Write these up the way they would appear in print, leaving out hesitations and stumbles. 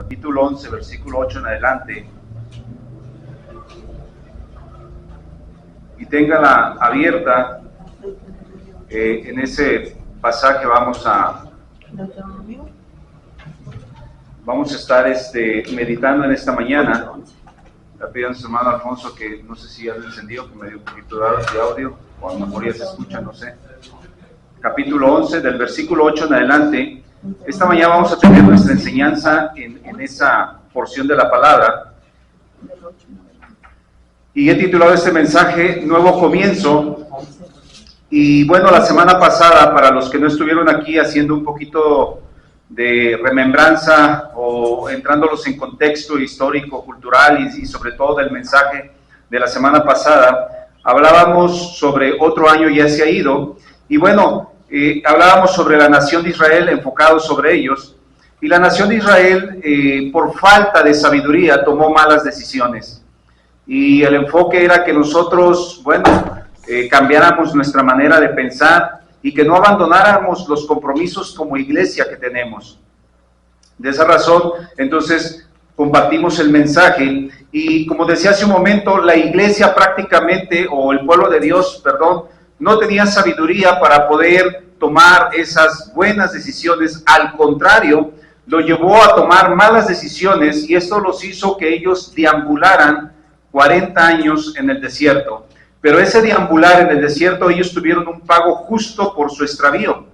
capítulo 11, versículo 8 en adelante, y téngala abierta. En ese pasaje vamos a estar meditando en esta mañana. Le pido a su hermano Alfonso que no sé si ya lo encendió, que me dio un poquito de audio, o a lo mejor ya se escucha, no sé. Capítulo 11, del versículo 8 en adelante. Esta mañana vamos a tener nuestra enseñanza en esa porción de la palabra. Y he titulado este mensaje Nuevo Comienzo. Y bueno, la semana pasada, para los que no estuvieron aquí haciendo un poquito de remembranza o entrándolos en contexto histórico, cultural y sobre todo del mensaje de la semana pasada, hablábamos sobre otro año ya se ha ido. Y bueno, hablábamos sobre la nación de Israel, enfocados sobre ellos, y la nación de Israel, por falta de sabiduría, tomó malas decisiones, y el enfoque era que nosotros, cambiáramos nuestra manera de pensar, y que no abandonáramos los compromisos como iglesia que tenemos. De esa razón, entonces, compartimos el mensaje, y como decía hace un momento, la iglesia prácticamente, o el pueblo de Dios, no tenían sabiduría para poder tomar esas buenas decisiones. Al contrario, lo llevó a tomar malas decisiones, y esto los hizo que ellos deambularan 40 años en el desierto. Pero ese deambular en el desierto, ellos tuvieron un pago justo por su extravío.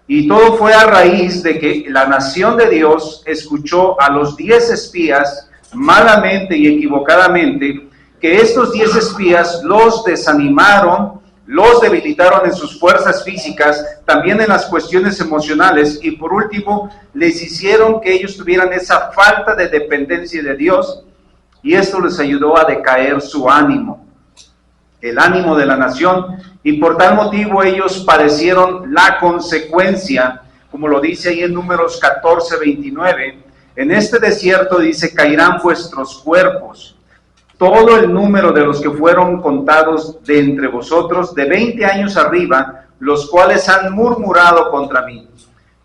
Y todo fue a raíz de que la nación de Dios escuchó a los 10 espías malamente y equivocadamente, que estos 10 espías los desanimaron, los debilitaron en sus fuerzas físicas, también en las cuestiones emocionales, y por último, les hicieron que ellos tuvieran esa falta de dependencia de Dios, y esto les ayudó a decaer su ánimo, el ánimo de la nación, y por tal motivo ellos padecieron la consecuencia, como lo dice ahí en Números 14, 29, en este desierto dice, caerán vuestros cuerpos, todo el número de los que fueron contados de entre vosotros, de 20 años arriba, los cuales han murmurado contra mí.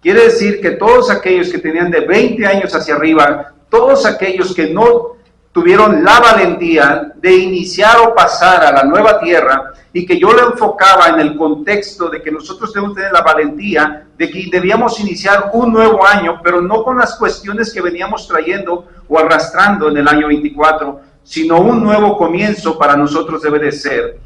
Quiere decir que todos aquellos que tenían de 20 años hacia arriba, todos aquellos que no tuvieron la valentía de iniciar o pasar a la nueva tierra, y que yo lo enfocaba en el contexto de que nosotros debemos tener la valentía de que debíamos iniciar un nuevo año, pero no con las cuestiones que veníamos trayendo o arrastrando en el año 24, sino un nuevo comienzo para nosotros debe de ser.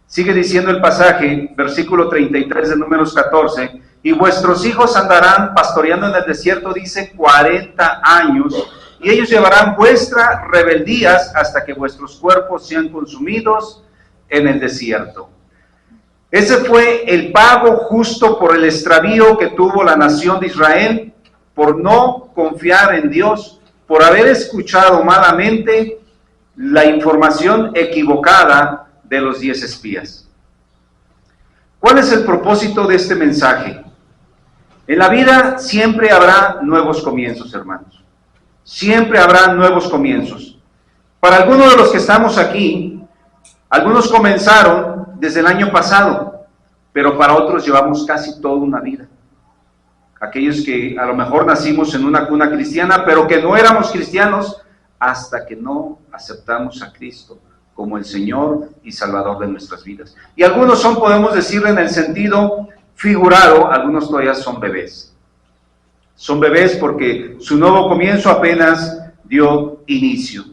Sigue diciendo el pasaje, versículo 33 de Números 14, y vuestros hijos andarán pastoreando en el desierto, dice, 40 años, y ellos llevarán vuestras rebeldías hasta que vuestros cuerpos sean consumidos en el desierto. Ese fue el pago justo por el extravío que tuvo la nación de Israel, por no confiar en Dios, por haber escuchado malamente la información equivocada de los 10 espías. ¿Cuál es el propósito de este mensaje? En la vida siempre habrá nuevos comienzos, hermanos. Siempre habrá nuevos comienzos. Para algunos de los que estamos aquí, algunos comenzaron desde el año pasado, pero para otros llevamos casi toda una vida. Aquellos que a lo mejor nacimos en una cuna cristiana, pero que no éramos cristianos hasta que no aceptamos a Cristo como el Señor y Salvador de nuestras vidas. Y algunos son, podemos decirlo en el sentido figurado, algunos todavía son bebés. Son bebés porque su nuevo comienzo apenas dio inicio.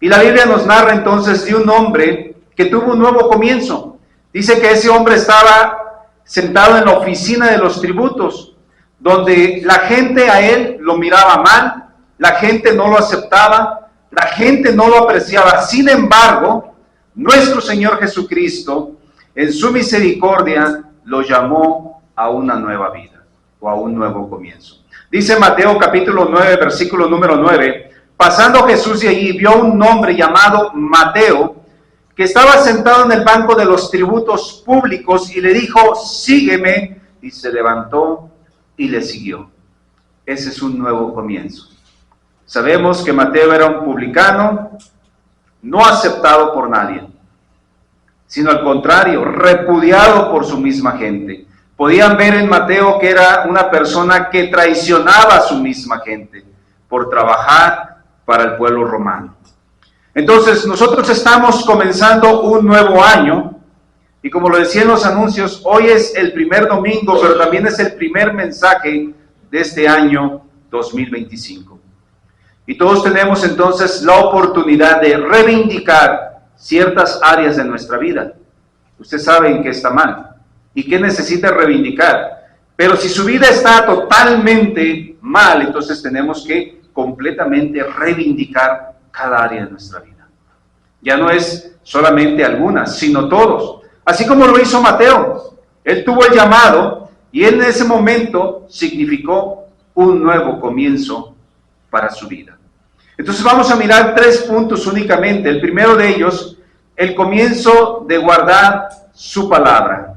Y la Biblia nos narra entonces de un hombre que tuvo un nuevo comienzo. Dice que ese hombre estaba sentado en la oficina de los tributos, donde la gente a él lo miraba mal, la gente no lo aceptaba, la gente no lo apreciaba. Sin embargo, nuestro Señor Jesucristo, en su misericordia, lo llamó a una nueva vida o a un nuevo comienzo. Dice Mateo capítulo 9, versículo número 9, pasando Jesús de allí, vio un hombre llamado Mateo, que estaba sentado en el banco de los tributos públicos, y le dijo, sígueme, y se levantó y le siguió. Ese es un nuevo comienzo. Sabemos que Mateo era un publicano, no aceptado por nadie, sino al contrario, repudiado por su misma gente. Podían ver en Mateo que era una persona que traicionaba a su misma gente. por trabajar para el pueblo romano. Entonces, nosotros estamos comenzando un nuevo año, y como lo decía en los anuncios, hoy es el primer domingo, pero también es el primer mensaje de este año 2025. Y todos tenemos entonces la oportunidad de reivindicar ciertas áreas de nuestra vida. Usted sabe en qué está mal y qué necesita reivindicar. Pero si su vida está totalmente mal, entonces tenemos que completamente reivindicar cada área de nuestra vida. Ya no es solamente algunas, sino todos. Así como lo hizo Mateo. Él tuvo el llamado y en ese momento significó un nuevo comienzo para su vida. Entonces vamos a mirar 3 puntos únicamente. El primero de ellos, el comienzo de guardar su palabra.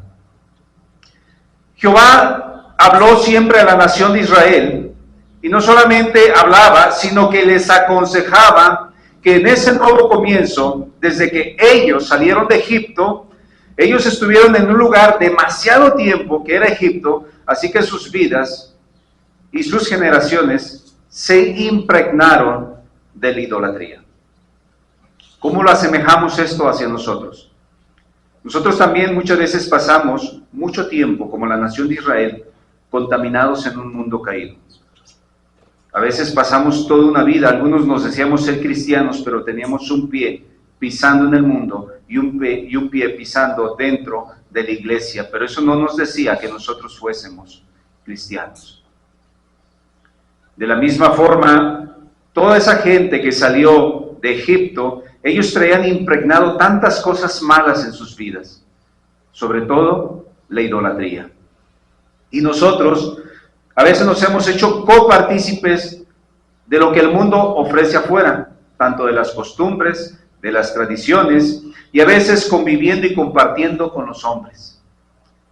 Jehová habló siempre a la nación de Israel, y no solamente hablaba, sino que les aconsejaba que en ese nuevo comienzo, desde que ellos salieron de Egipto, ellos estuvieron en un lugar demasiado tiempo, que era Egipto, así que sus vidas y sus generaciones se impregnaron de la idolatría. ¿Cómo lo asemejamos esto hacia nosotros? Nosotros también muchas veces pasamos mucho tiempo, como la nación de Israel, contaminados en un mundo caído. A veces pasamos toda una vida, algunos nos decíamos ser cristianos, pero teníamos un pie pisando en el mundo y un pie pisando dentro de la iglesia, pero eso no nos decía que nosotros fuésemos cristianos. De la misma forma, toda esa gente que salió de Egipto, ellos traían impregnado tantas cosas malas en sus vidas, sobre todo la idolatría. Y nosotros a veces nos hemos hecho copartícipes de lo que el mundo ofrece afuera, tanto de las costumbres, de las tradiciones, y a veces conviviendo y compartiendo con los hombres.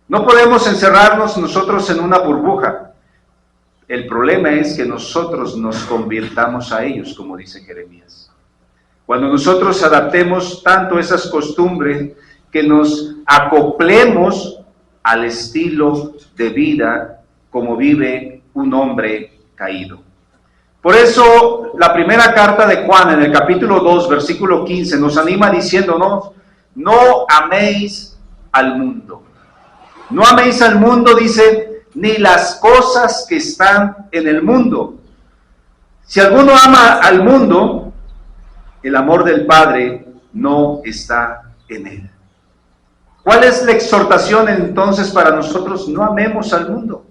No podemos encerrarnos nosotros en una burbuja. El problema es que nosotros nos convirtamos a ellos, como dice Jeremías. Cuando nosotros adaptemos tanto esas costumbres, que nos acoplemos al estilo de vida como vive un hombre caído. Por eso la primera carta de Juan en el capítulo 2, versículo 15, nos anima diciéndonos, no améis al mundo. No améis al mundo, dice, ni las cosas que están en el mundo. Si alguno ama al mundo, el amor del Padre no está en él. ¿Cuál es la exhortación entonces para nosotros? No amemos al mundo.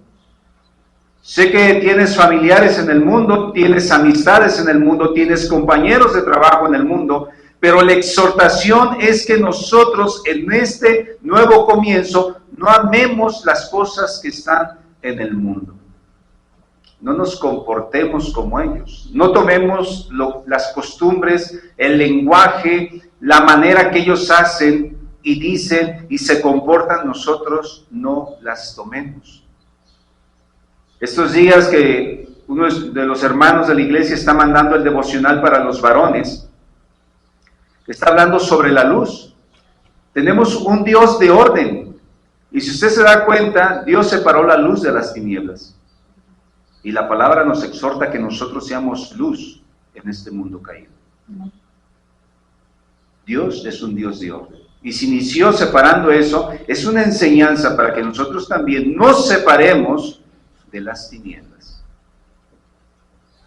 Sé que tienes familiares en el mundo, tienes amistades en el mundo, tienes compañeros de trabajo en el mundo, pero la exhortación es que nosotros en este nuevo comienzo no amemos las cosas que están en el mundo. No nos comportemos como ellos, no tomemos las costumbres, el lenguaje, la manera que ellos hacen y dicen y se comportan, nosotros no las tomemos. Estos días que uno de los hermanos de la iglesia está mandando el devocional para los varones, está hablando sobre la luz. Tenemos un Dios de orden, y si usted se da cuenta, Dios separó la luz de las tinieblas. Y la palabra nos exhorta que nosotros seamos luz en este mundo caído. Dios es un Dios de orden. Y se inició separando eso, es una enseñanza para que nosotros también nos separemos de las tinieblas.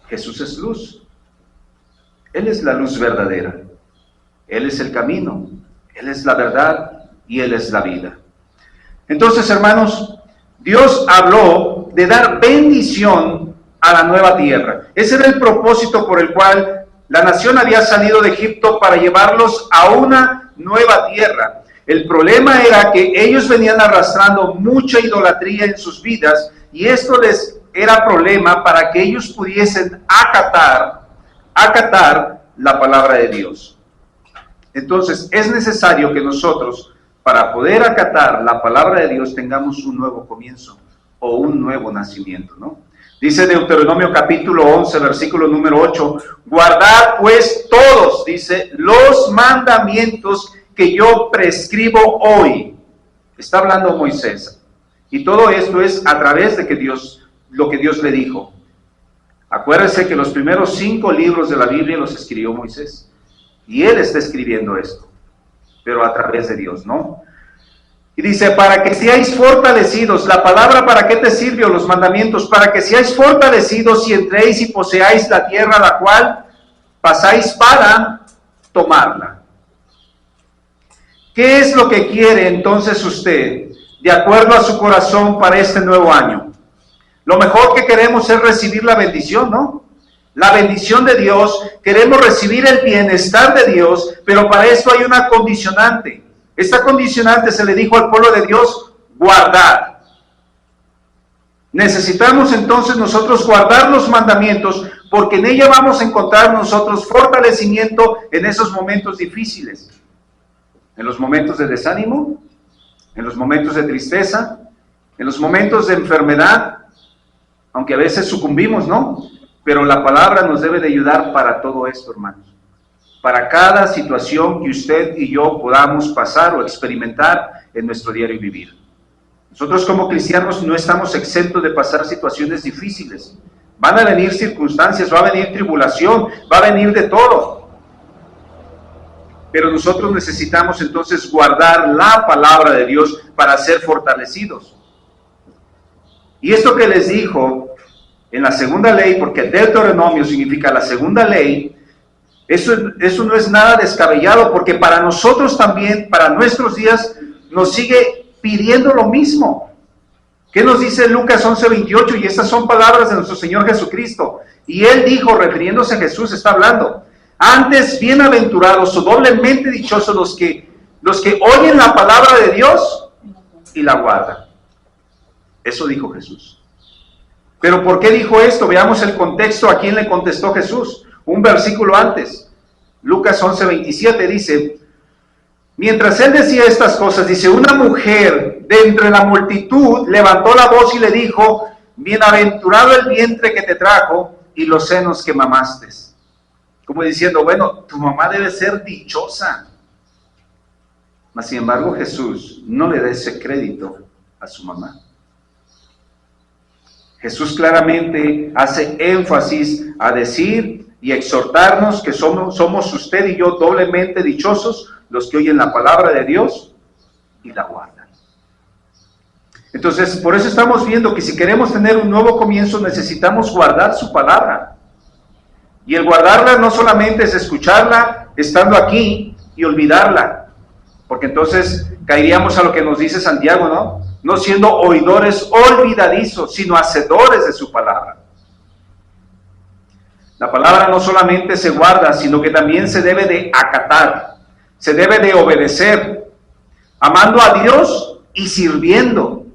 Jesús es luz. Él es la luz verdadera. Él es el camino. Él es la verdad y Él es la vida. Entonces, hermanos, Dios habló de dar bendición a la nueva tierra. Ese era el propósito por el cual la nación había salido de Egipto, para llevarlos a una nueva tierra. El problema era que ellos venían arrastrando mucha idolatría en sus vidas, y esto les era problema para que ellos pudiesen acatar la palabra de Dios. Entonces es necesario que nosotros, para poder acatar la palabra de Dios, tengamos un nuevo comienzo o un nuevo nacimiento, ¿no? Dice Deuteronomio capítulo 11, versículo número 8, guardad pues todos, dice, los mandamientos que yo prescribo hoy. Está hablando Moisés. Y todo esto es a través de lo que Dios le dijo. Acuérdense que los primeros 5 libros de la Biblia los escribió Moisés. Y él está escribiendo esto, pero a través de Dios, ¿no? Y dice, para que seáis fortalecidos. La palabra, ¿para qué te sirvió? Los mandamientos, para que seáis fortalecidos y entréis y poseáis la tierra, la cual pasáis para tomarla. ¿Qué es lo que quiere entonces usted, de acuerdo a su corazón, para este nuevo año? Lo mejor que queremos es recibir la bendición, ¿no? La bendición de Dios, queremos recibir el bienestar de Dios, pero para esto hay una condicionante. Esta condicionante se le dijo al pueblo de Dios, guardar. Necesitamos entonces nosotros guardar los mandamientos, porque en ella vamos a encontrar nosotros fortalecimiento en esos momentos difíciles. En los momentos de desánimo, en los momentos de tristeza, en los momentos de enfermedad, aunque a veces sucumbimos, ¿no? Pero la palabra nos debe de ayudar para todo esto, hermanos. Para cada situación que usted y yo podamos pasar o experimentar en nuestro diario vivir. Nosotros como cristianos no estamos exentos de pasar situaciones difíciles. Van a venir circunstancias, va a venir tribulación, va a venir de todo. Pero nosotros necesitamos entonces guardar la palabra de Dios para ser fortalecidos. Y esto que les dijo en la segunda ley, porque Deuteronomio significa la segunda ley, eso no es nada descabellado, porque para nosotros también, para nuestros días, nos sigue pidiendo lo mismo. ¿Qué nos dice Lucas 11:28? Y estas son palabras de nuestro Señor Jesucristo. Y Él dijo, refiriéndose a Jesús, está hablando, antes bienaventurados o doblemente dichosos los que oyen la palabra de Dios y la guardan. Eso dijo Jesús. Pero ¿por qué dijo esto? Veamos el contexto. ¿A quién le contestó Jesús? Un versículo antes, Lucas 11:27 dice, mientras él decía estas cosas, dice, una mujer de entre la multitud levantó la voz y le dijo, bienaventurado el vientre que te trajo y los senos que mamaste. Como diciendo, bueno, tu mamá debe ser dichosa. Mas sin embargo Jesús no le da ese crédito a su mamá. Jesús claramente hace énfasis a decir y exhortarnos que somos usted y yo doblemente dichosos los que oyen la palabra de Dios y la guardan. Entonces, por eso estamos viendo que si queremos tener un nuevo comienzo, necesitamos guardar su palabra. Y el guardarla no solamente es escucharla estando aquí y olvidarla, porque entonces caeríamos a lo que nos dice Santiago, ¿no? No siendo oidores olvidadizos, sino hacedores de su palabra. La palabra no solamente se guarda, sino que también se debe de acatar, se debe de obedecer, amando a Dios y sirviendo.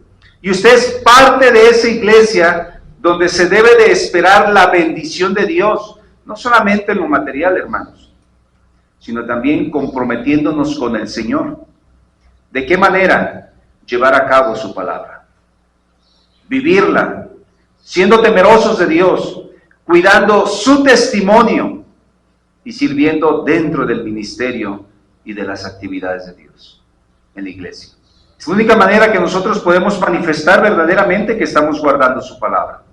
Y usted es parte de esa iglesia donde se debe de esperar la bendición de Dios, no solamente en lo material, hermanos, sino también comprometiéndonos con el Señor. ¿De qué manera? Llevar a cabo su palabra, vivirla, siendo temerosos de Dios, cuidando su testimonio y sirviendo dentro del ministerio y de las actividades de Dios en la iglesia. Es la única manera que nosotros podemos manifestar verdaderamente que estamos guardando su palabra.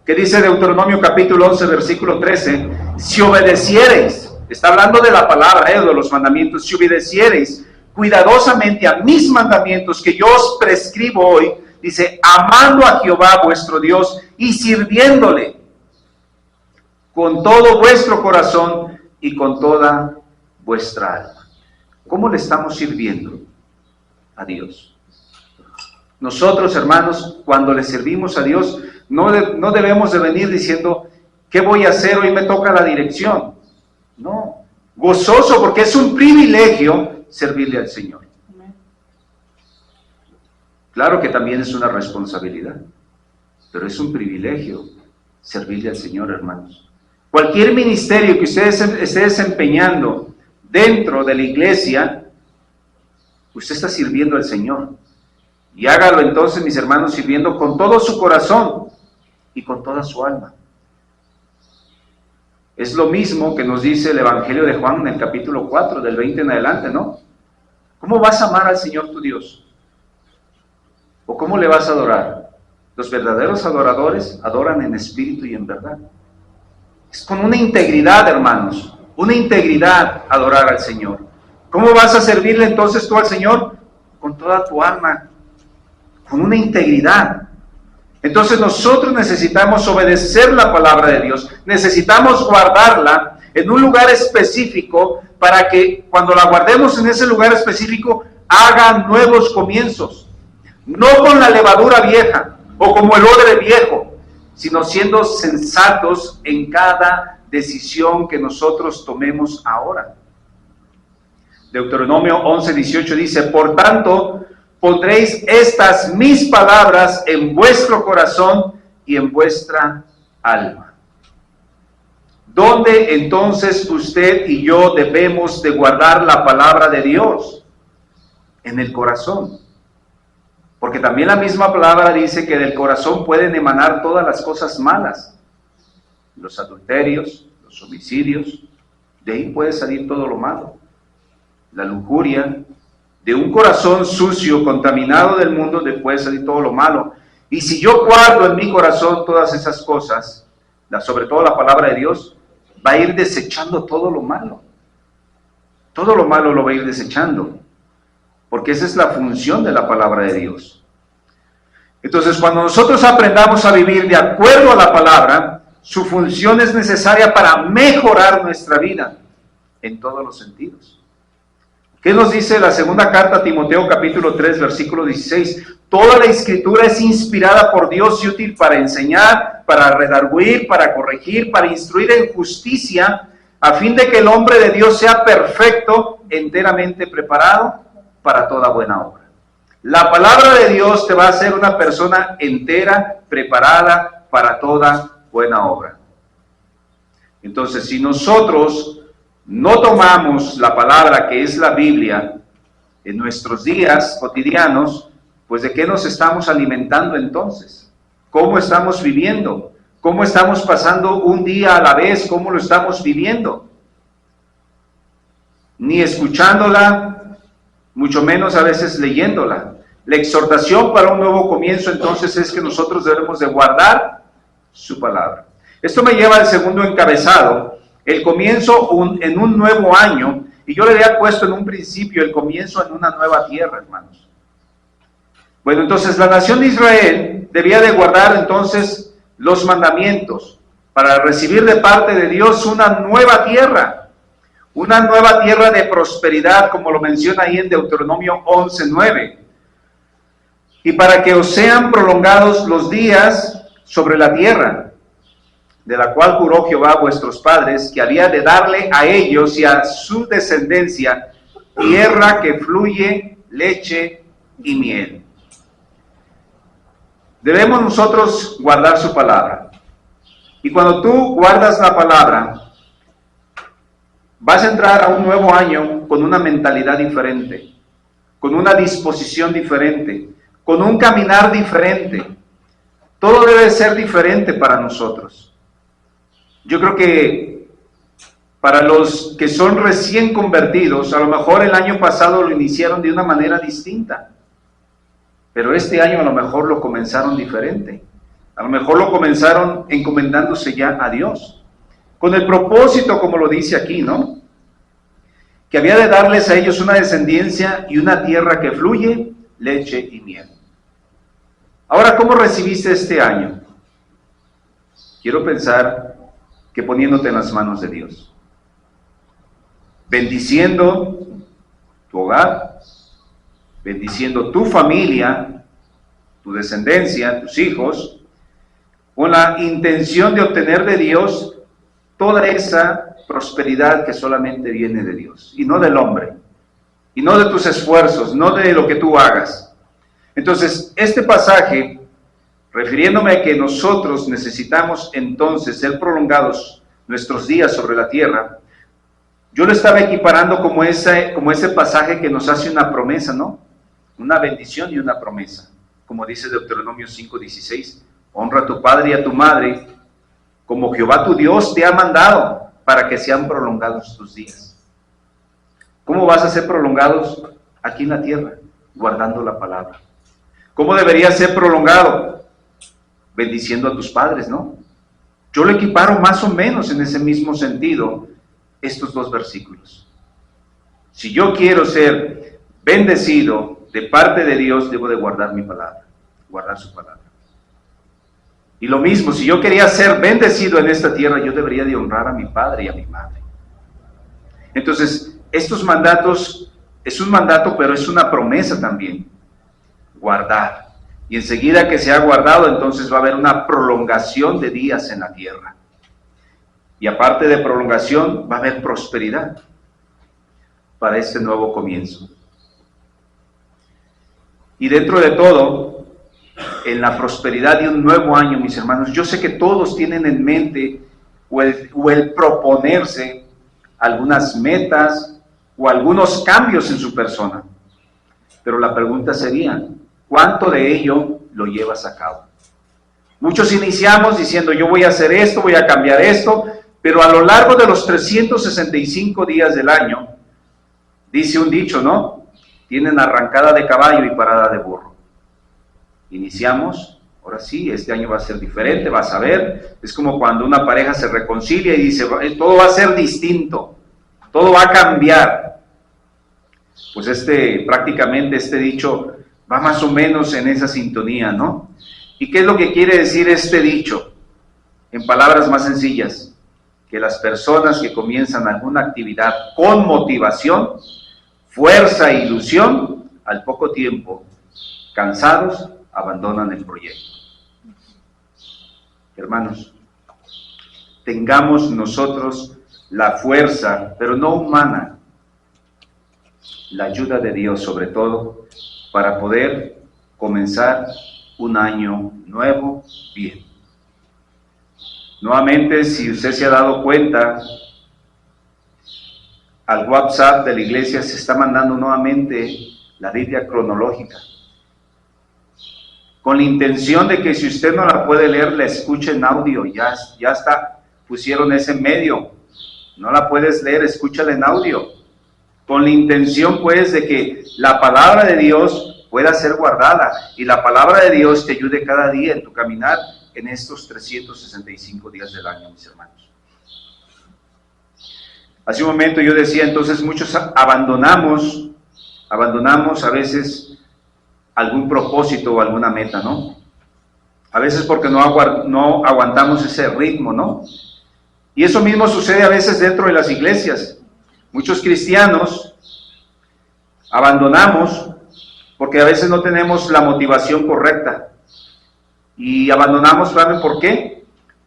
¿Qué dice Deuteronomio capítulo 11, versículo 13? Si obedeciereis, está hablando de la palabra, de los mandamientos, si obedeciereis cuidadosamente a mis mandamientos que yo os prescribo hoy, dice, amando a Jehová vuestro Dios y sirviéndole con todo vuestro corazón y con toda vuestra alma. ¿Cómo le estamos sirviendo a Dios? Nosotros, hermanos, cuando le servimos a Dios, no debemos de venir diciendo, ¿qué voy a hacer? Hoy me toca la dirección. No, gozoso, porque es un privilegio servirle al Señor. Claro que también es una responsabilidad, pero es un privilegio servirle al Señor, hermanos. Cualquier ministerio que usted esté desempeñando dentro de la iglesia, usted está sirviendo al Señor. Y hágalo entonces, mis hermanos, sirviendo con todo su corazón y con toda su alma. Es lo mismo que nos dice el Evangelio de Juan en el capítulo 4, del 20 en adelante, ¿no? ¿Cómo vas a amar al Señor tu Dios? ¿O cómo le vas a adorar? Los verdaderos adoradores adoran en espíritu y en verdad. Es con una integridad, hermanos, una integridad adorar al Señor. ¿Cómo vas a servirle entonces tú al Señor? Con toda tu alma, con una integridad. Entonces nosotros necesitamos obedecer la palabra de Dios, necesitamos guardarla en un lugar específico para que cuando la guardemos en ese lugar específico haga nuevos comienzos, no con la levadura vieja o como el odre viejo, sino siendo sensatos en cada decisión que nosotros tomemos ahora. Deuteronomio 11:18 dice: por tanto, pondréis estas mis palabras en vuestro corazón y en vuestra alma. ¿Dónde entonces usted y yo debemos de guardar la palabra de Dios? En el corazón. Porque también la misma palabra dice que del corazón pueden emanar todas las cosas malas. Los adulterios, los homicidios, de ahí puede salir todo lo malo. La lujuria, de un corazón sucio, contaminado del mundo, puede salir todo lo malo. Y si yo guardo en mi corazón todas esas cosas, sobre todo la palabra de Dios, va a ir desechando todo lo malo. Todo lo malo lo va a ir desechando. Porque esa es la función de la palabra de Dios. Entonces, cuando nosotros aprendamos a vivir de acuerdo a la palabra, su función es necesaria para mejorar nuestra vida en todos los sentidos. ¿Qué nos dice la segunda carta a Timoteo, capítulo 3, versículo 16? Toda la escritura es inspirada por Dios y útil para enseñar, para redarguir, para corregir, para instruir en justicia, a fin de que el hombre de Dios sea perfecto, enteramente preparado para toda buena obra. La palabra de Dios te va a hacer una persona entera, preparada para toda buena obra. Entonces, si nosotros no tomamos la palabra que es la Biblia en nuestros días cotidianos, pues ¿de qué nos estamos alimentando entonces? ¿Cómo estamos viviendo? ¿Cómo estamos pasando un día a la vez? ¿Cómo lo estamos viviendo? Ni escuchándola, mucho menos a veces leyéndola. La exhortación para un nuevo comienzo entonces es que nosotros debemos de guardar su palabra. Esto me lleva al segundo encabezado, el comienzo en un nuevo año, y yo le había puesto en un principio el comienzo en una nueva tierra, hermanos. Bueno, entonces la nación de Israel debía de guardar entonces los mandamientos para recibir de parte de Dios una nueva tierra de prosperidad, como lo menciona ahí en Deuteronomio 11:9, y para que os sean prolongados los días sobre la tierra, de la cual juró Jehová a vuestros padres, que había de darle a ellos y a su descendencia tierra que fluye leche y miel. Debemos nosotros guardar su palabra. Y cuando tú guardas la palabra, vas a entrar a un nuevo año con una mentalidad diferente, con una disposición diferente, con un caminar diferente. Todo debe ser diferente para nosotros. Yo creo que para los que son recién convertidos, a lo mejor el año pasado lo iniciaron de una manera distinta, pero este año a lo mejor lo comenzaron diferente. A lo mejor lo comenzaron encomendándose ya a Dios, con el propósito, como lo dice aquí, ¿no? Que había de darles a ellos una descendencia y una tierra que fluye leche y miel. Ahora, ¿cómo recibiste este año? Quiero pensar que poniéndote en las manos de Dios, bendiciendo tu hogar, bendiciendo tu familia, tu descendencia, tus hijos, con la intención de obtener de Dios toda esa prosperidad que solamente viene de Dios, y no del hombre, y no de tus esfuerzos, no de lo que tú hagas. Entonces, este pasaje, refiriéndome a que nosotros necesitamos entonces ser prolongados nuestros días sobre la tierra, yo lo estaba equiparando como ese pasaje que nos hace una promesa, ¿no? Una bendición y una promesa. Como dice Deuteronomio 5:16, honra a tu padre y a tu madre, como Jehová tu Dios te ha mandado, para que sean prolongados tus días. ¿Cómo vas a ser prolongados aquí en la tierra? Guardando la palabra. ¿Cómo debería ser prolongado? bendiciendo a tus padres, ¿no? Yo lo equiparo más o menos en ese mismo sentido, estos dos versículos. Si yo quiero ser bendecido de parte de Dios, debo de guardar mi palabra, guardar su palabra. Y lo mismo, si yo quería ser bendecido en esta tierra, yo debería de honrar a mi padre y a mi madre. Entonces, estos mandatos, es un mandato, pero es una promesa también, guardar. Y enseguida que se ha guardado, entonces va a haber una prolongación de días en la tierra. Y aparte de prolongación, va a haber prosperidad para este nuevo comienzo. Y dentro de todo, en la prosperidad de un nuevo año, mis hermanos, yo sé que todos tienen en mente o el proponerse algunas metas o algunos cambios en su persona. Pero la pregunta sería, ¿cuánto de ello lo llevas a cabo? Muchos iniciamos diciendo, yo voy a hacer esto, voy a cambiar esto, pero a lo largo de los 365 días del año, dice un dicho, ¿no? Tienen arrancada de caballo y parada de burro. Iniciamos, ahora sí, este año va a ser diferente, vas a ver, es como cuando una pareja se reconcilia y dice, todo va a ser distinto, todo va a cambiar. Pues prácticamente este dicho va más o menos en esa sintonía, ¿no? ¿Y qué es lo que quiere decir este dicho? En palabras más sencillas, que las personas que comienzan alguna actividad con motivación, fuerza e ilusión, al poco tiempo, cansados, abandonan el proyecto. Hermanos, tengamos nosotros la fuerza, pero no humana, la ayuda de Dios sobre todo, para poder comenzar un año nuevo bien. Nuevamente, si usted se ha dado cuenta, al WhatsApp de la iglesia se está mandando nuevamente la Biblia cronológica, con la intención de que si usted no la puede leer, la escuche en audio. Ya está, pusieron ese medio. No la puedes leer, escúchala en audio. Con la intención, pues, de que la palabra de Dios pueda ser guardada y la palabra de Dios te ayude cada día en tu caminar en estos 365 días del año, mis hermanos. Hace un momento yo decía, entonces muchos abandonamos a veces algún propósito o alguna meta, ¿no? A veces porque no aguantamos ese ritmo, ¿no? Y eso mismo sucede a veces dentro de las iglesias. Muchos cristianos abandonamos porque a veces no tenemos la motivación correcta. Y abandonamos, ¿saben por qué?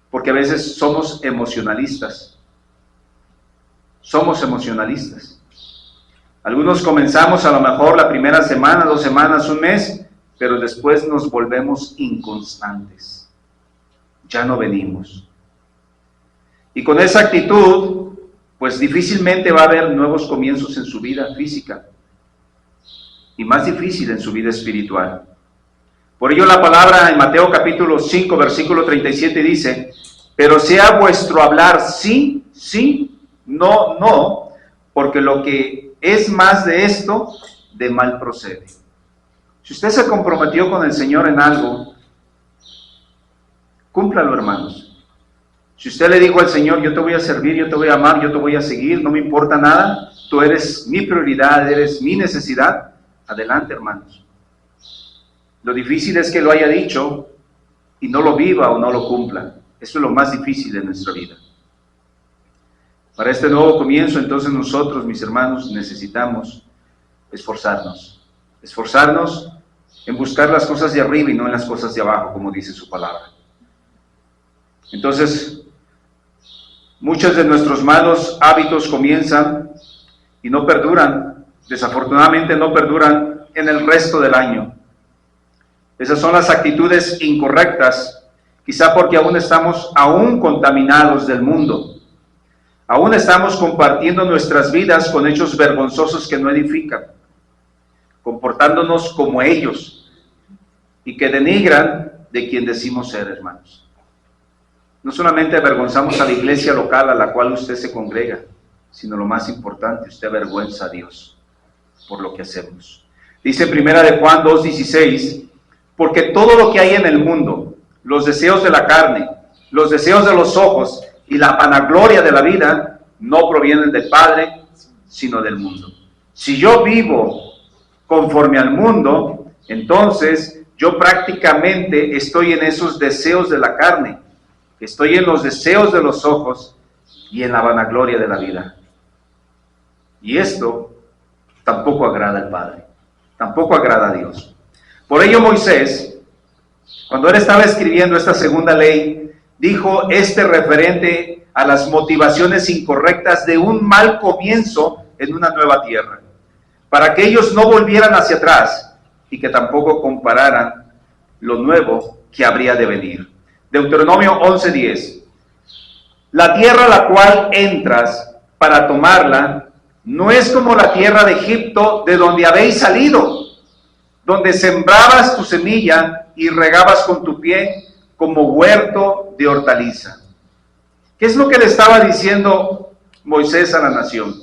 Porque a veces somos emocionalistas. Somos emocionalistas. Algunos comenzamos a lo mejor la primera semana, 2 semanas, un mes, pero después nos volvemos inconstantes. Ya no venimos. Y con esa actitud, pues difícilmente va a haber nuevos comienzos en su vida física. Y más difícil en su vida espiritual. Por ello la palabra en Mateo capítulo 5, versículo 37 dice, pero sea vuestro hablar sí, sí, no, no, porque lo que es más de esto, de mal procede. Si usted se comprometió con el Señor en algo, cúmplalo, hermanos. Si usted le dijo al Señor, yo te voy a servir, yo te voy a amar, yo te voy a seguir, no me importa nada, tú eres mi prioridad, eres mi necesidad, adelante, hermanos. Lo difícil es que lo haya dicho y no lo viva o no lo cumpla. Eso es lo más difícil de nuestra vida. Para este nuevo comienzo, entonces nosotros, mis hermanos, necesitamos esforzarnos en buscar las cosas de arriba y no en las cosas de abajo, como dice su palabra. Entonces, muchos de nuestros malos hábitos comienzan y no perduran, desafortunadamente no perduran en el resto del año. Esas son las actitudes incorrectas, quizá porque aún estamos contaminados del mundo. Aún estamos compartiendo nuestras vidas con hechos vergonzosos que no edifican, comportándonos como ellos y que denigran de quien decimos ser, hermanos. No solamente avergonzamos a la iglesia local a la cual usted se congrega, sino lo más importante, usted avergüenza a Dios por lo que hacemos. Dice 1 Juan 2:16, porque todo lo que hay en el mundo, los deseos de la carne, los deseos de los ojos y la vanagloria de la vida no provienen del Padre, sino del mundo. Si yo vivo conforme al mundo, entonces yo prácticamente estoy en esos deseos de la carne, estoy en los deseos de los ojos y en la vanagloria de la vida. Y esto tampoco agrada al Padre, tampoco agrada a Dios. Por ello Moisés, cuando él estaba escribiendo esta segunda ley, dijo referente a las motivaciones incorrectas de un mal comienzo en una nueva tierra, para que ellos no volvieran hacia atrás y que tampoco compararan lo nuevo que habría de venir. Deuteronomio 11:10. La tierra a la cual entras para tomarla no es como la tierra de Egipto, de donde habéis salido, donde sembrabas tu semilla y regabas con tu pie como huerto de hortaliza. ¿Qué es lo que le estaba diciendo Moisés a la nación?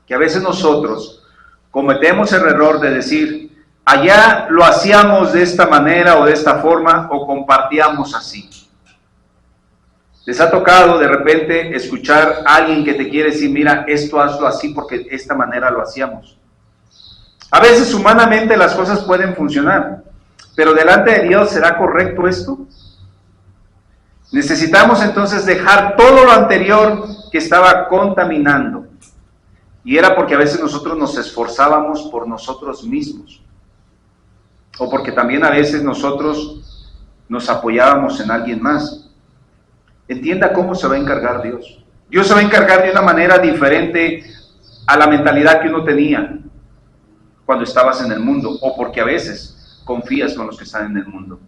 Que a veces nosotros cometemos el error de decir, allá lo hacíamos de esta manera o de esta forma, o compartíamos así. ¿Les ha tocado de repente escuchar a alguien que te quiere decir, mira, esto hazlo así porque de esta manera lo hacíamos? A veces humanamente las cosas pueden funcionar, pero delante de Dios, ¿será correcto esto? Necesitamos entonces dejar todo lo anterior que estaba contaminando. Y era porque a veces nosotros nos esforzábamos por nosotros mismos. O porque también a veces nosotros nos apoyábamos en alguien más. Entienda cómo se va a encargar Dios. Dios se va a encargar de una manera diferente a la mentalidad que uno tenía cuando estabas en el mundo, o porque a veces confías con los que están en el mundo.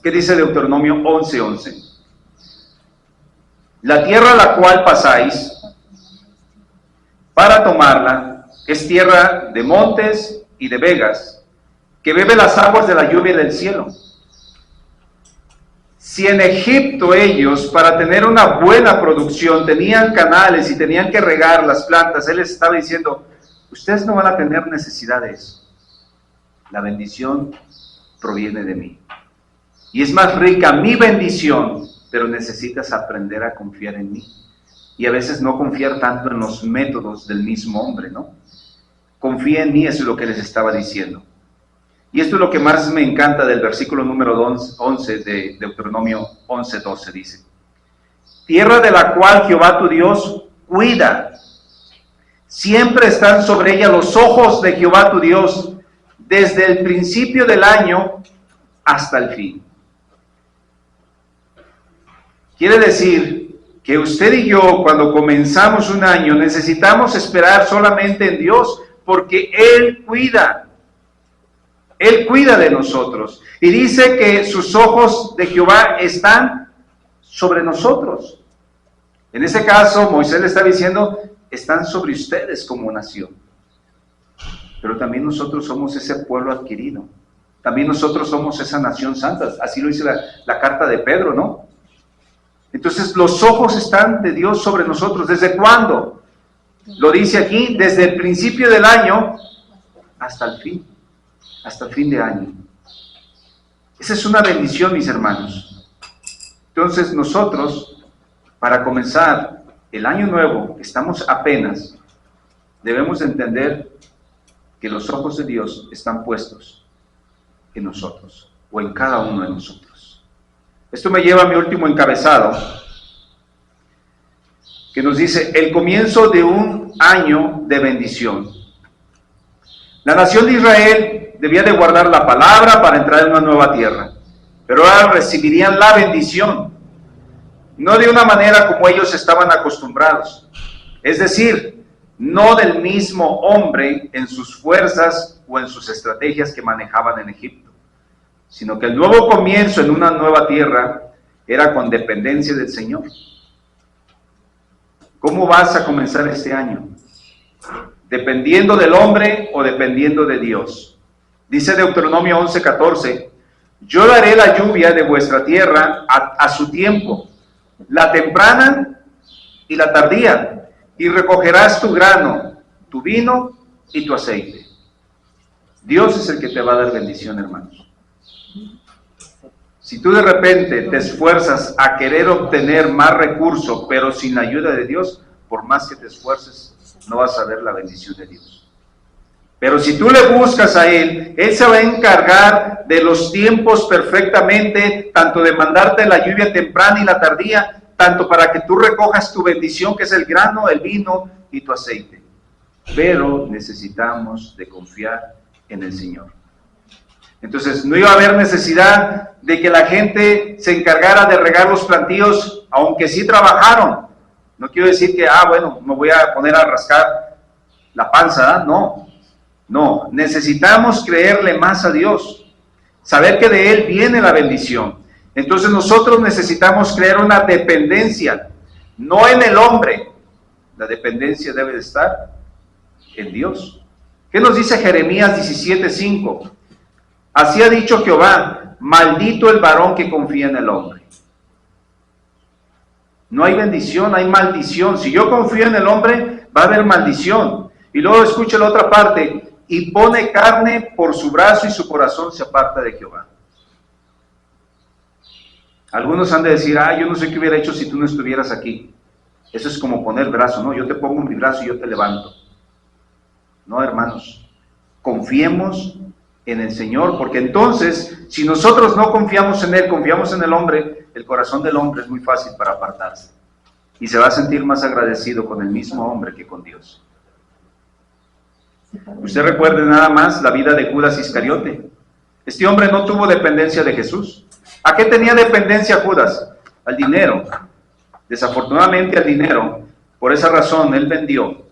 ¿Qué dice Deuteronomio 11:11? La tierra a la cual pasáis para tomarla es tierra de montes y de vegas, que bebe las aguas de la lluvia del cielo. Si en Egipto ellos, para tener una buena producción, tenían canales y tenían que regar las plantas, él les estaba diciendo, ustedes no van a tener necesidad de eso. La bendición proviene de mí. Y es más rica mi bendición, pero necesitas aprender a confiar en mí. Y a veces no confiar tanto en los métodos del mismo hombre, ¿no? Confía en mí, eso es lo que les estaba diciendo. Y esto es lo que más me encanta del versículo número 11 de Deuteronomio 11:12, dice, tierra de la cual Jehová tu Dios cuida. Siempre están sobre ella los ojos de Jehová tu Dios, desde el principio del año hasta el fin. Quiere decir que usted y yo, cuando comenzamos un año, necesitamos esperar solamente en Dios, porque Él cuida. Él cuida de nosotros. Y dice que sus ojos de Jehová están sobre nosotros. En ese caso, Moisés le está diciendo, están sobre ustedes como nación. Pero también nosotros somos ese pueblo adquirido. También nosotros somos esa nación santa. Así lo dice la carta de Pedro, ¿no? Entonces, los ojos están de Dios sobre nosotros. ¿Desde cuándo? Lo dice aquí, desde el principio del año hasta el fin. Hasta el fin de año. Esa es una bendición, mis hermanos. Entonces nosotros, para comenzar el año nuevo, que estamos apenas, debemos entender que los ojos de Dios están puestos en nosotros, o en cada uno de nosotros. Esto me lleva a mi último encabezado, que nos dice, el comienzo de un año de bendición. La nación de Israel debía de guardar la palabra para entrar en una nueva tierra, pero ahora recibirían la bendición, no de una manera como ellos estaban acostumbrados, es decir, no del mismo hombre en sus fuerzas o en sus estrategias que manejaban en Egipto, sino que el nuevo comienzo en una nueva tierra era con dependencia del Señor. ¿Cómo vas a comenzar este año? ¿Dependiendo del hombre o dependiendo de Dios? Dice Deuteronomio 11:14, yo daré la lluvia de vuestra tierra a su tiempo, la temprana y la tardía, y recogerás tu grano, tu vino y tu aceite. Dios es el que te va a dar bendición, hermanos. Si tú de repente te esfuerzas a querer obtener más recursos, pero sin la ayuda de Dios, por más que te esfuerces, no vas a ver la bendición de Dios. Pero si tú le buscas a Él se va a encargar de los tiempos perfectamente, tanto de mandarte la lluvia temprana y la tardía, tanto para que tú recojas tu bendición, que es el grano, el vino y tu aceite. Pero necesitamos de confiar en el Señor. Entonces, no iba a haber necesidad de que la gente se encargara de regar los plantíos, aunque sí trabajaron. No quiero decir que, bueno, me voy a poner a rascar la panza, ¿eh? No, necesitamos creerle más a Dios, saber que de Él viene la bendición. Entonces nosotros necesitamos crear una dependencia, no en el hombre. La dependencia debe de estar en Dios. ¿Qué nos dice Jeremías 17:5? Así ha dicho Jehová, maldito el varón que confía en el hombre. No hay bendición, hay maldición. Si yo confío en el hombre, va a haber maldición. Y luego escucha la otra parte, y pone carne por su brazo y su corazón se aparta de Jehová. Algunos han de decir, yo no sé qué hubiera hecho si tú no estuvieras aquí. Eso es como poner brazo, ¿no? Yo te pongo mi brazo y yo te levanto. No, hermanos, confiemos en el Señor, porque entonces, si nosotros no confiamos en Él, confiamos en el hombre, el corazón del hombre es muy fácil para apartarse. Y se va a sentir más agradecido con el mismo hombre que con Dios. Usted recuerde nada más la vida de Judas Iscariote. Este hombre no tuvo dependencia de Jesús. ¿A qué tenía dependencia Judas? Al dinero. Desafortunadamente al dinero. Por esa razón él vendió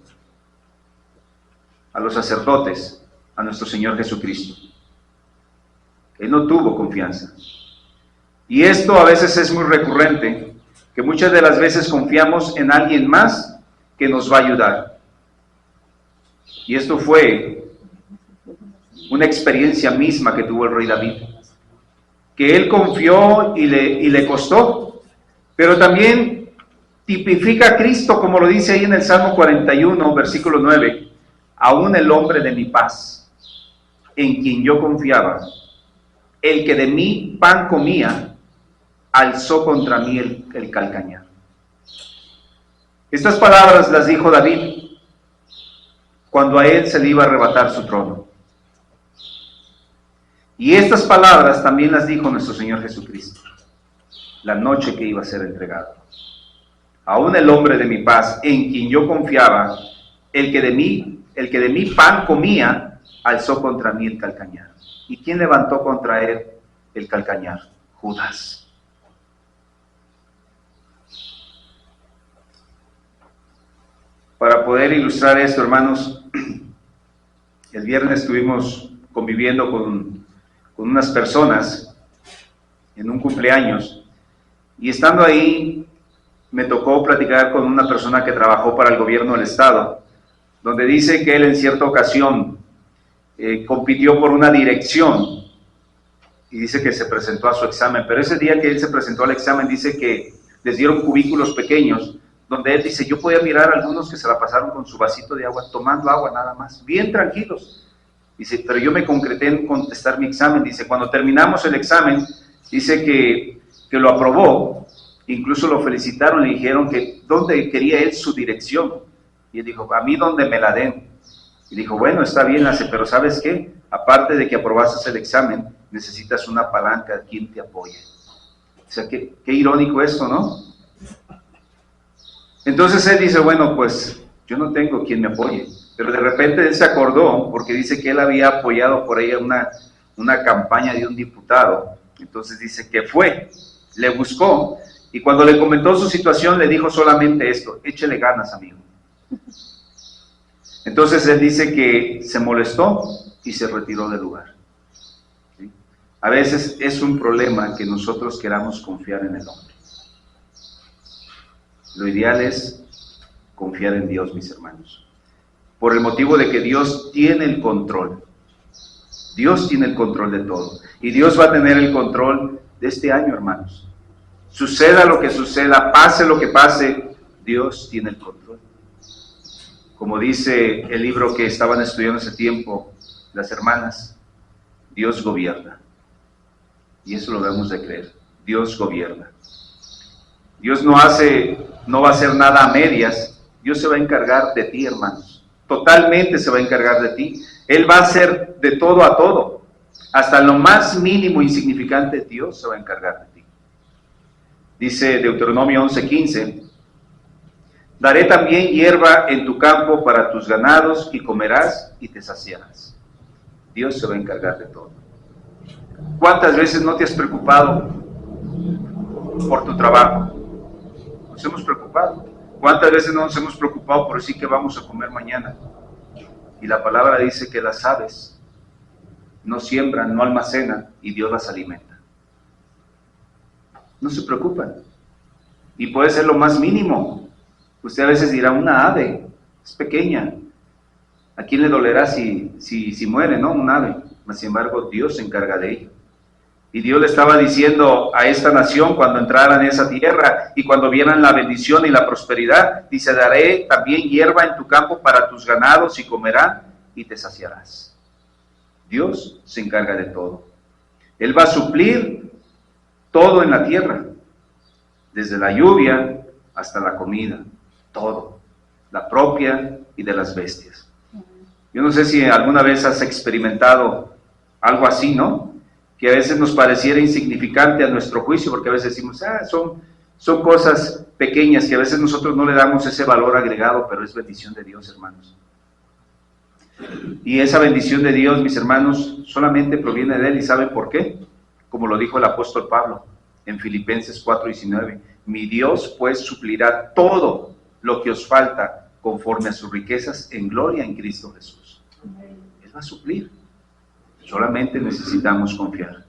a los sacerdotes a nuestro Señor Jesucristo. Él no tuvo confianza. Y esto a veces es muy recurrente, que muchas de las veces confiamos en alguien más que nos va a ayudar. Y esto fue una experiencia misma que tuvo el rey David, que él confió y le costó, pero también tipifica a Cristo, como lo dice ahí en el Salmo 41, versículo 9, aún el hombre de mi paz, en quien yo confiaba, el que de mí pan comía, alzó contra mí el calcañar. Estas palabras las dijo David cuando a él se le iba a arrebatar su trono. Y estas palabras también las dijo nuestro Señor Jesucristo, la noche que iba a ser entregado. Aún el hombre de mi paz, en quien yo confiaba, el que de mí pan comía, alzó contra mí el calcañar. ¿Y quién levantó contra él el calcañar? Judas. Para poder ilustrar esto, hermanos, el viernes estuvimos conviviendo con unas personas en un cumpleaños, y estando ahí me tocó platicar con una persona que trabajó para el gobierno del estado, donde dice que él en cierta ocasión compitió por una dirección y dice que se presentó a su examen, pero ese día que él se presentó al examen dice que les dieron cubículos pequeños, donde él dice, yo podía mirar a algunos que se la pasaron con su vasito de agua, tomando agua nada más, bien tranquilos. Dice, pero yo me concreté en contestar mi examen. Dice, cuando terminamos el examen, dice que lo aprobó, incluso lo felicitaron, le dijeron que dónde quería él su dirección. Y él dijo, a mí donde me la den. Y dijo, bueno, está bien, pero ¿sabes qué? Aparte de que aprobaste el examen, necesitas una palanca, quien te apoye. O sea, qué irónico esto, ¿no? Entonces él dice, bueno, pues yo no tengo quien me apoye. Pero de repente él se acordó, porque dice que él había apoyado por ahí una campaña de un diputado. Entonces dice que fue, le buscó, y cuando le comentó su situación le dijo solamente esto, échele ganas, amigo. Entonces él dice que se molestó y se retiró del lugar. ¿Sí? A veces es un problema que nosotros queramos confiar en el hombre. Lo ideal es confiar en Dios, mis hermanos, por el motivo de que Dios tiene el control. Dios tiene el control de todo. Y Dios va a tener el control de este año, hermanos. Suceda lo que suceda, pase lo que pase, Dios tiene el control. Como dice el libro que estaban estudiando hace tiempo las hermanas, Dios gobierna. Y eso lo debemos de creer. Dios gobierna. Dios no va a hacer nada a medias. Dios se va a encargar de ti, hermanos. Totalmente se va a encargar de ti. Él va a hacer de todo a todo. Hasta lo más mínimo insignificante, Dios se va a encargar de ti. Dice Deuteronomio 11:15, daré también hierba en tu campo para tus ganados y comerás y te saciarás. Dios se va a encargar de todo. ¿Cuántas veces no te has preocupado por tu trabajo? Nos hemos preocupado. ¿Cuántas veces no nos hemos preocupado por decir que vamos a comer mañana? Y la palabra dice que las aves no siembran, no almacenan, y Dios las alimenta. No se preocupan. Y puede ser lo más mínimo. Usted a veces dirá, una ave, es pequeña. ¿A quién le dolerá si muere, no? Un ave. Mas, sin embargo, Dios se encarga de ello. Y Dios le estaba diciendo a esta nación cuando entraran en esa tierra y cuando vieran la bendición y la prosperidad, dice, daré también hierba en tu campo para tus ganados y comerán y te saciarás. Dios se encarga de todo. Él va a suplir todo en la tierra, desde la lluvia hasta la comida, todo, la propia y de las bestias. Yo no sé si alguna vez has experimentado algo así, ¿no? Que a veces nos pareciera insignificante a nuestro juicio, porque a veces decimos, son cosas pequeñas que a veces nosotros no le damos ese valor agregado, pero es bendición de Dios, hermanos. Y esa bendición de Dios, mis hermanos, solamente proviene de Él. ¿Y saben por qué? Como lo dijo el apóstol Pablo en Filipenses 4:19, mi Dios pues suplirá todo lo que os falta conforme a sus riquezas en gloria en Cristo Jesús. Él va a suplir. Solamente necesitamos confiar.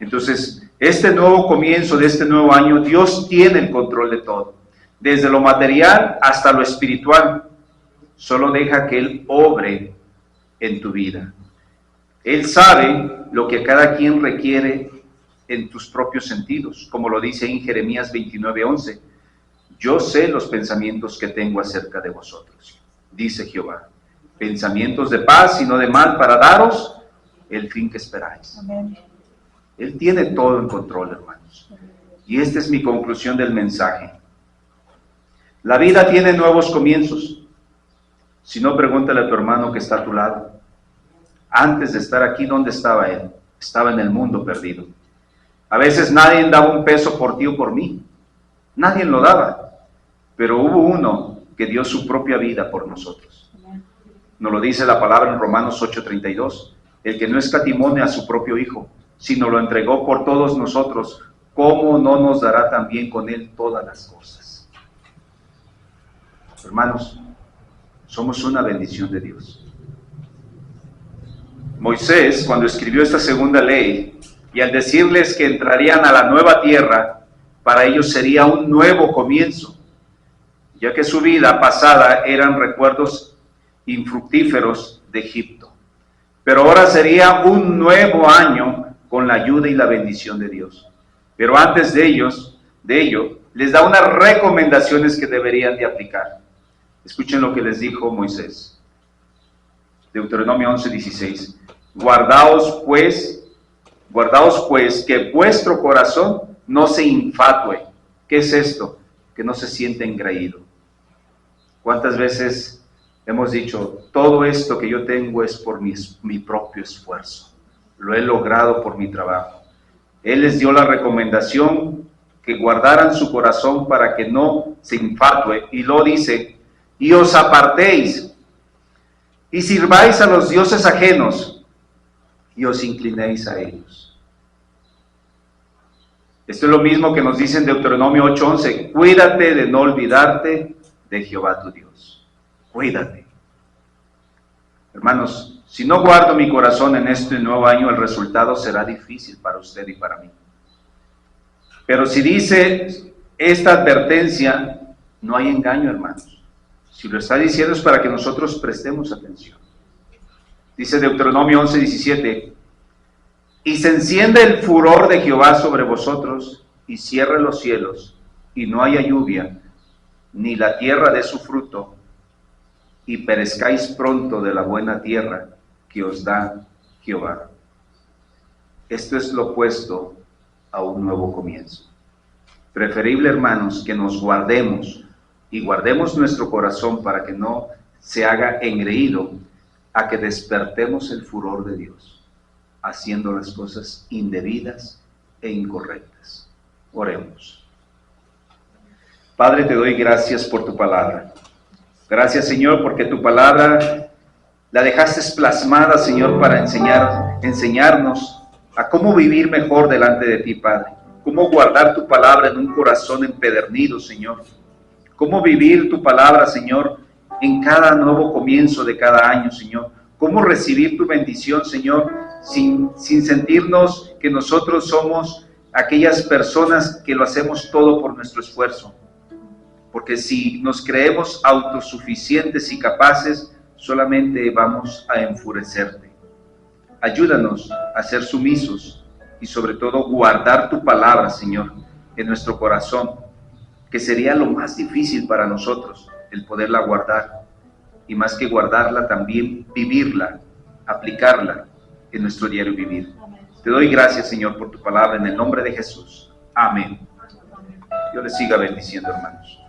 Entonces, este nuevo comienzo de este nuevo año, Dios tiene el control de todo, desde lo material hasta lo espiritual. Solo deja que Él obre en tu vida. Él sabe lo que cada quien requiere en tus propios sentidos, como lo dice en Jeremías 29:11. Yo sé los pensamientos que tengo acerca de vosotros, dice Jehová, pensamientos de paz y no de mal, para daros el fin que esperáis. Amén. Él tiene todo en control, hermanos. Y esta es mi conclusión del mensaje. La vida tiene nuevos comienzos. Si no, pregúntale a tu hermano que está a tu lado. Antes de estar aquí, ¿dónde estaba él? Estaba en el mundo perdido. A veces nadie daba un peso por ti o por mí. Nadie lo daba. Pero hubo uno que dio su propia vida por nosotros. Nos lo dice la palabra en Romanos 8:32. El que no escatimó a su propio Hijo, sino lo entregó por todos nosotros, ¿cómo no nos dará también con Él todas las cosas? Hermanos, somos una bendición de Dios. Moisés, cuando escribió esta segunda ley, y al decirles que entrarían a la nueva tierra, para ellos sería un nuevo comienzo, ya que su vida pasada eran recuerdos infructíferos de Egipto. Pero ahora sería un nuevo año con la ayuda y la bendición de Dios. Pero antes de ello, les da unas recomendaciones que deberían de aplicar. Escuchen lo que les dijo Moisés. Deuteronomio 11:16. Guardaos pues que vuestro corazón no se infatue. ¿Qué es esto? Que no se sienta engreído. ¿Cuántas veces hemos dicho, todo esto que yo tengo es por mi propio esfuerzo? Lo he logrado por mi trabajo. Él les dio la recomendación que guardaran su corazón para que no se infatue. Y lo dice, y os apartéis, y sirváis a los dioses ajenos, y os inclinéis a ellos. Esto es lo mismo que nos dice en Deuteronomio 8:11. Cuídate de no olvidarte de Jehová tu Dios. Cuídate. Hermanos, si no guardo mi corazón en este nuevo año, el resultado será difícil para usted y para mí. Pero si dice esta advertencia, no hay engaño, hermanos. Si lo está diciendo es para que nosotros prestemos atención. Dice Deuteronomio 11:17, y se enciende el furor de Jehová sobre vosotros, y cierre los cielos, y no haya lluvia, ni la tierra dé su fruto, y perezcáis pronto de la buena tierra que os da Jehová. Esto es lo opuesto a un nuevo comienzo. Preferible, hermanos, que nos guardemos y guardemos nuestro corazón para que no se haga engreído, a que despertemos el furor de Dios, haciendo las cosas indebidas e incorrectas. Oremos. Padre, te doy gracias por tu palabra. Gracias, Señor, porque tu palabra la dejaste plasmada, Señor, para enseñarnos a cómo vivir mejor delante de ti, Padre. Cómo guardar tu palabra en un corazón empedernido, Señor. Cómo vivir tu palabra, Señor, en cada nuevo comienzo de cada año, Señor. Cómo recibir tu bendición, Señor, sin sentirnos que nosotros somos aquellas personas que lo hacemos todo por nuestro esfuerzo. Porque si nos creemos autosuficientes y capaces, solamente vamos a enfurecerte. Ayúdanos a ser sumisos y sobre todo guardar tu palabra, Señor, en nuestro corazón, que sería lo más difícil para nosotros, el poderla guardar. Y más que guardarla, también vivirla, aplicarla en nuestro diario vivir. Te doy gracias, Señor, por tu palabra, en el nombre de Jesús. Amén. Dios les siga bendiciendo, hermanos.